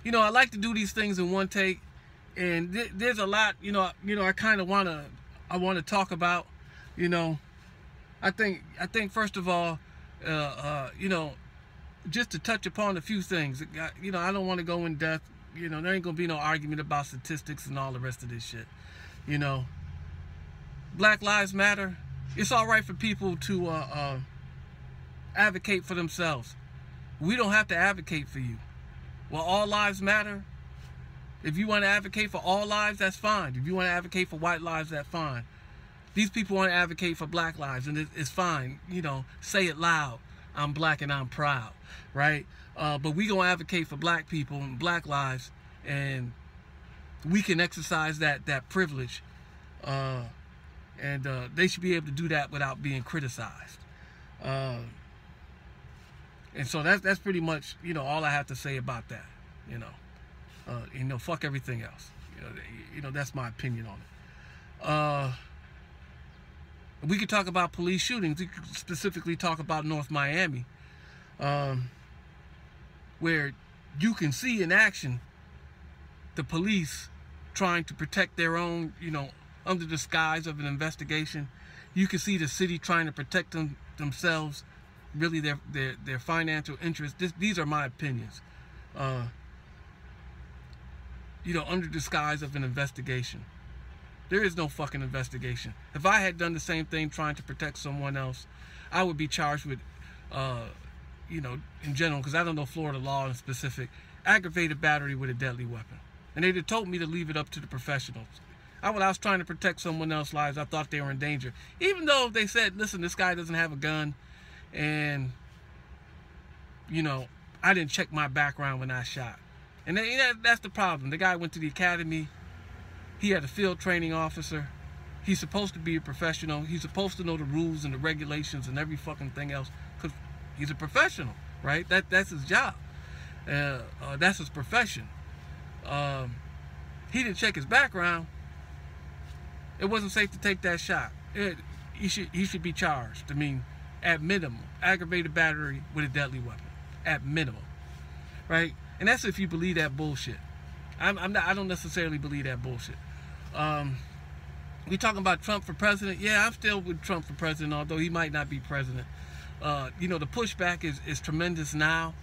You know, I like to do these things in one take, and there's a lot, I kind of I want to talk about. You know, I think first of all, just to touch upon a few things. I don't want to go in depth. There ain't gonna be no argument about statistics and all the rest of this shit. Black Lives Matter. It's all right for people to advocate for themselves. We don't have to advocate for you. Well, all lives matter. If you want to advocate for all lives, that's fine. If you want to advocate for white lives, that's fine. These people want to advocate for black lives, and it's fine. Say it loud. I'm black and I'm proud, right? But we gonna advocate for black people and black lives, and we can exercise that privilege, and they should be able to do that without being criticized. And so that's pretty much all I have to say about that. Fuck everything else. That's my opinion on it. We could talk about police shootings. We could specifically talk about North Miami, where you can see in action the police trying to protect their own, under the guise of an investigation. You can see the city trying to protect themselves, really their financial interests. These are my opinions. Under disguise of an investigation. There is no fucking investigation. If I had done the same thing trying to protect someone else, I would be charged with, in general, because I don't know Florida law in specific, aggravated battery with a deadly weapon. And they'd have told me to leave it up to the professionals. When I was trying to protect someone else's lives, I thought they were in danger. Even though they said, listen, this guy doesn't have a gun, and, I didn't check my background when I shot. And that's the problem. The guy went to the academy. He had a field training officer. He's supposed to be a professional. He's supposed to know the rules and the regulations and every fucking thing else, because he's a professional, right? That's his job. That's his profession. He didn't check his background. It wasn't safe to take that shot. He should be charged. At minimum, aggravated battery with a deadly weapon. At minimum, right? And that's if you believe that bullshit. I don't necessarily believe that bullshit. We talking about Trump for president? Yeah, I'm still with Trump for president, although he might not be president. The pushback is tremendous now.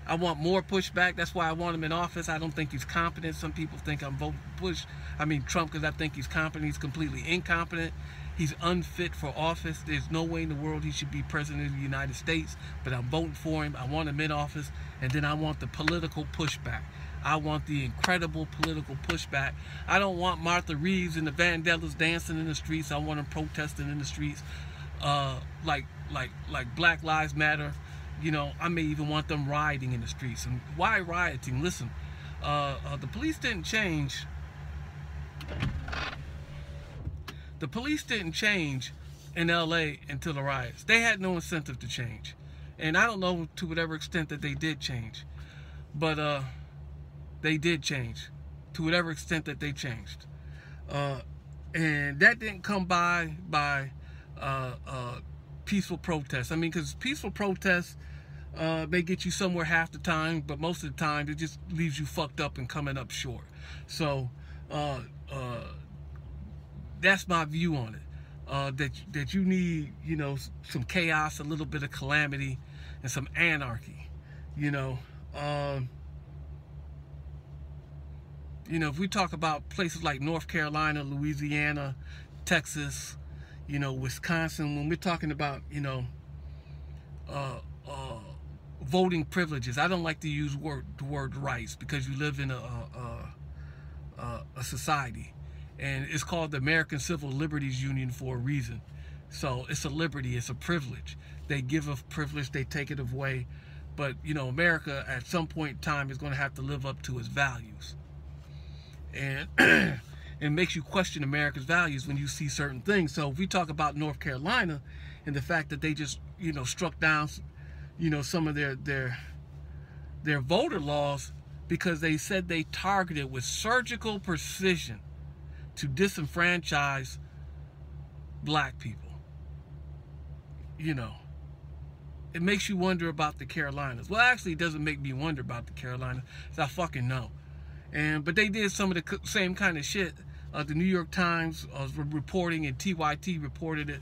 I want more pushback. That's why I want him in office. I don't think he's competent. Some people think I'm voting Trump, because I think he's competent. He's completely incompetent. He's unfit for office. There's no way in the world he should be president of the United States, but I'm voting for him. I want him in office, and then I want the political pushback. I want the incredible political pushback. I don't want Martha Reeves and the Vandellas dancing in the streets. I want them protesting in the streets, like Black Lives Matter. I may even want them rioting in the streets. And why rioting? Listen, the police didn't change. The police didn't change in LA until the riots. They had no incentive to change. And I don't know to whatever extent that they did change. But they did change. To whatever extent that they changed. And that didn't come by peaceful protests. Because peaceful protests may get you somewhere half the time, but most of the time it just leaves you fucked up and coming up short. So that's my view on it. That you need, some chaos, a little bit of calamity, and some anarchy. If we talk about places like North Carolina, Louisiana, Texas, Wisconsin, when we're talking about, voting privileges, I don't like to use the word rights, because you live in a society, and it's called the American Civil Liberties Union for a reason. So it's a liberty, it's a privilege. They give a privilege, they take it away, but America at some point in time is going to have to live up to its values, and it makes you question America's values when you see certain things. So if we talk about North Carolina and the fact that they just struck down some of their voter laws because they said they targeted with surgical precision to disenfranchise black people. it makes you wonder about the Carolinas. Well, actually, it doesn't make me wonder about the Carolinas, because I fucking know. But they did some of the same kind of shit. The New York Times was reporting, and TYT reported it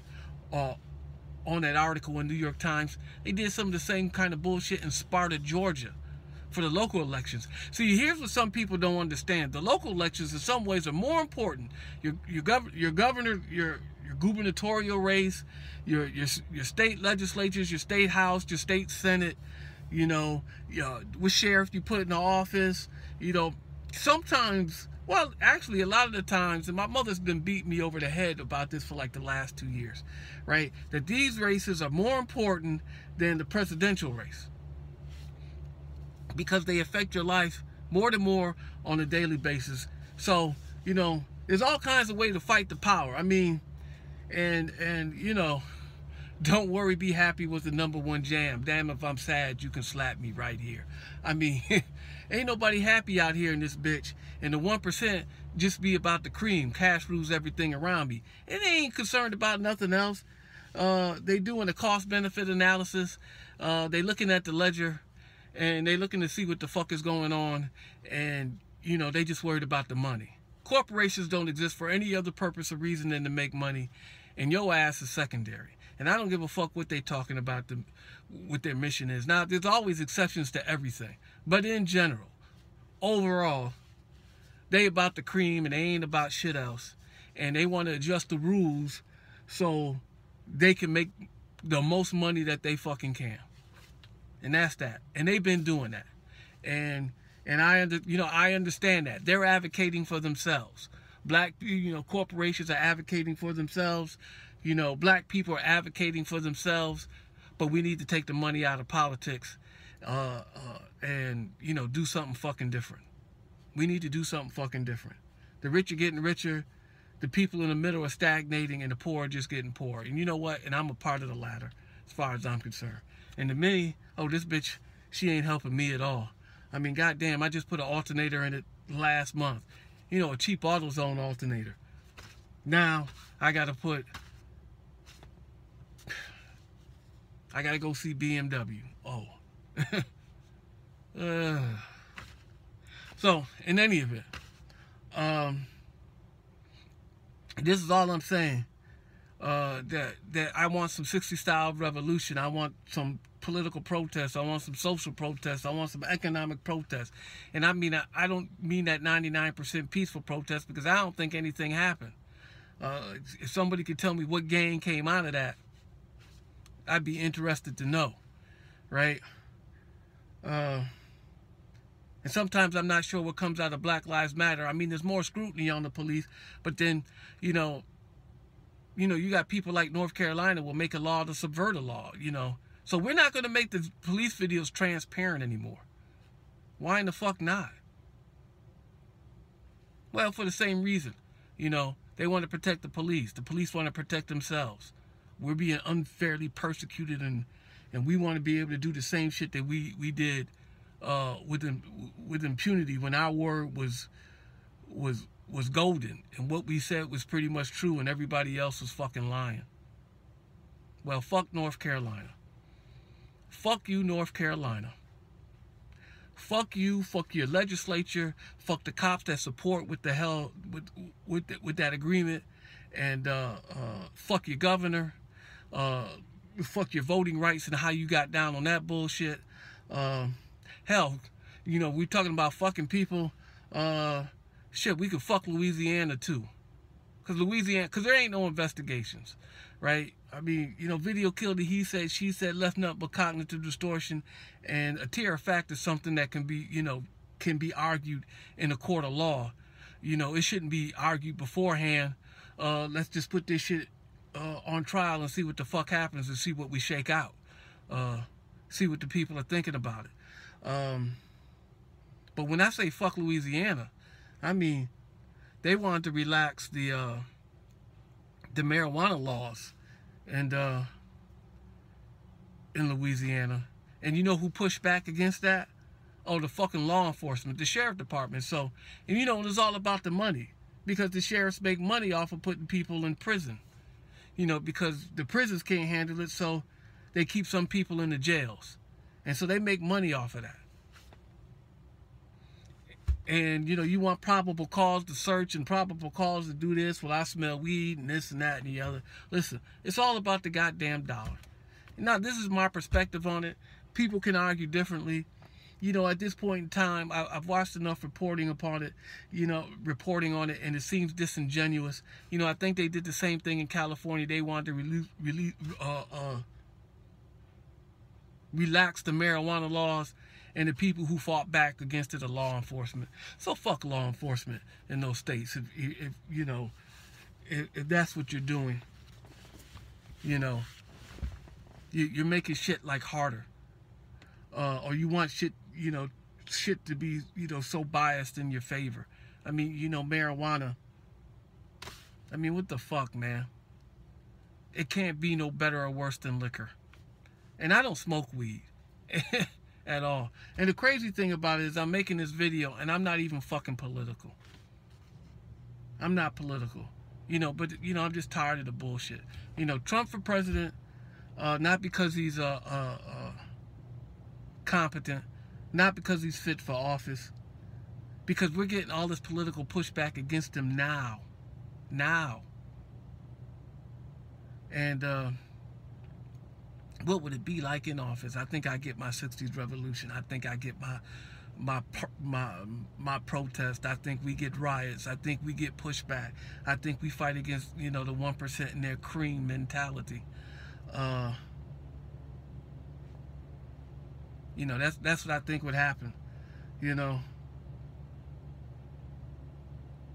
on that article in New York Times. They did some of the same kind of bullshit in Sparta, Georgia, for the local elections. See, here's what some people don't understand. The local elections in some ways are more important. Your governor, your gubernatorial race, your state legislatures, your state house, your state senate, you know, what sheriff you put in the office, you know, sometimes, well, actually a lot of the times, and my mother's been beating me over the head about this for like the last 2 years, right? That these races are more important than the presidential race, because they affect your life more and more on a daily basis. So, you know, there's all kinds of ways to fight the power. I mean, and you know, don't worry, be happy was the #1 jam. Damn, if I'm sad, you can slap me right here. I mean, ain't nobody happy out here in this bitch. And the 1% just be about the cream. Cash rules everything around me. And they ain't concerned about nothing else. They doing a cost-benefit analysis. They looking at the ledger, and they looking to see what the fuck is going on. And, you know, they just worried about the money. Corporations don't exist for any other purpose or reason than to make money. And your ass is secondary. And I don't give a fuck what they talking about, what their mission is. Now, there's always exceptions to everything. But in general, overall, they about the cream and they ain't about shit else. And they want to adjust the rules so they can make the most money that they fucking can. And that's that. And they've been doing that. And I understand that. They're advocating for themselves. Black, you know, corporations are advocating for themselves. You know, black people are advocating for themselves. But we need to take the money out of politics and, you know, do something fucking different. We need to do something fucking different. The rich are getting richer. The people in the middle are stagnating, and the poor are just getting poorer. And you know what? And I'm a part of the latter, as far as I'm concerned. And the many, oh, this bitch, she ain't helping me at all. I mean, goddamn, I just put an alternator in it last month. You know, a cheap AutoZone alternator. Now, I got to go see BMW. Oh. So, in any event, this is all I'm saying. That I want some 60 style revolution. I want some political protests. I want some social protests. I want some economic protests. And I mean, I don't mean that 99% peaceful protest, because I don't think anything happened. If somebody could tell me what gain came out of that, I'd be interested to know, right? And sometimes I'm not sure what comes out of Black Lives Matter. I mean, there's more scrutiny on the police, but then, you got people like North Carolina will make a law to subvert a law, you know. So we're not going to make the police videos transparent anymore. Why in the fuck not? Well, for the same reason. You know, they want to protect the police. The police want to protect themselves. We're being unfairly persecuted, and we want to be able to do the same shit that we did with impunity when our word was golden, and what we said was pretty much true, and everybody else was fucking lying. Well, fuck North Carolina. Fuck you, North Carolina. Fuck you, fuck your legislature, fuck the cops that support with the hell with that agreement, and fuck your governor, fuck your voting rights and how you got down on that bullshit. Hell, you know, we're talking about fucking people. Shit, we could fuck Louisiana too. Because there ain't no investigations, right? I mean, you know, video killed the he said, she said, left nothing but cognitive distortion. And a tier of fact is something that can be argued in a court of law. You know, it shouldn't be argued beforehand. Let's just put this shit on trial and see what the fuck happens, and see what we shake out. See what the people are thinking about it. But when I say fuck Louisiana, I mean, they wanted to relax the marijuana laws and in Louisiana. And you know who pushed back against that? Oh, the fucking law enforcement, the sheriff department. So, and you know, it's all about the money, because the sheriffs make money off of putting people in prison. You know, because the prisons can't handle it, so they keep some people in the jails. And so they make money off of that. And, you know, you want probable cause to search and probable cause to do this. Well, I smell weed and this and that and the other. Listen, it's all about the goddamn dollar. Now, this is my perspective on it. People can argue differently. You know, at this point in time, I've watched enough reporting upon it, you know, reporting on it, and it seems disingenuous. You know, I think they did the same thing in California. They wanted to relax the marijuana laws, and the people who fought back against it are law enforcement. So fuck law enforcement in those states. If you know, if that's what you're doing, you know, you're making shit like harder, or you want shit, you know, shit to be, you know, so biased in your favor. I mean, you know, marijuana. I mean, what the fuck, man? It can't be no better or worse than liquor. And I don't smoke weed at all. And the crazy thing about it is I'm making this video and I'm not even fucking political. I'm not political. You know, but, you know, I'm just tired of the bullshit. You know, Trump for president, not because he's competent, not because he's fit for office, because we're getting all this political pushback against him now. And what would it be like in office? I think I get my 60s revolution. I think I get my protest. I think we get riots. I think we get pushback. I think we fight against, you know, the 1% and their cream mentality. You know, that's what I think would happen. You know,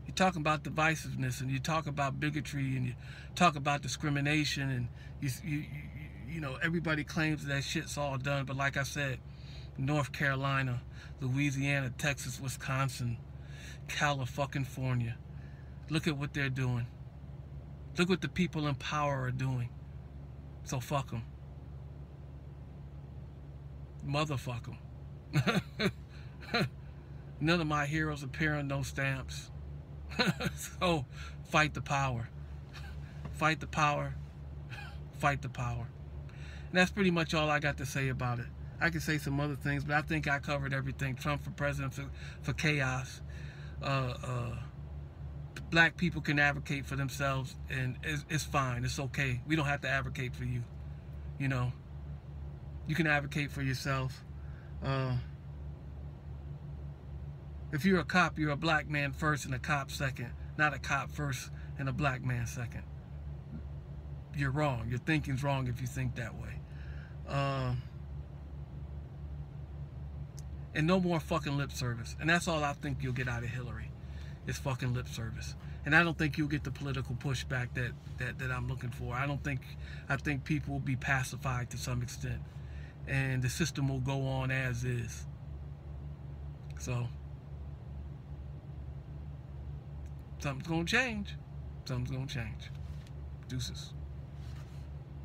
you talk about divisiveness, and you talk about bigotry, and you talk about discrimination, and you know, everybody claims that shit's all done, but like I said, North Carolina, Louisiana, Texas, Wisconsin, California, look at what they're doing. Look what the people in power are doing. So fuck them. Motherfuck them. None of my heroes appear on no stamps. So fight the power. Fight the power. Fight the power. And that's pretty much all I got to say about it. I could say some other things, but I think I covered everything. Trump for president for chaos. Black people can advocate for themselves, and it's fine. It's okay. We don't have to advocate for you. You know, you can advocate for yourself. If you're a cop, you're a black man first and a cop second, not a cop first and a black man second. You're wrong. Your thinking's wrong if you think that way. And no more fucking lip service. And that's all I think you'll get out of Hillary, is fucking lip service. And I don't think you'll get the political pushback that I'm looking for. I think people will be pacified to some extent, and the system will go on as is. So something's gonna change. Something's gonna change. Deuces.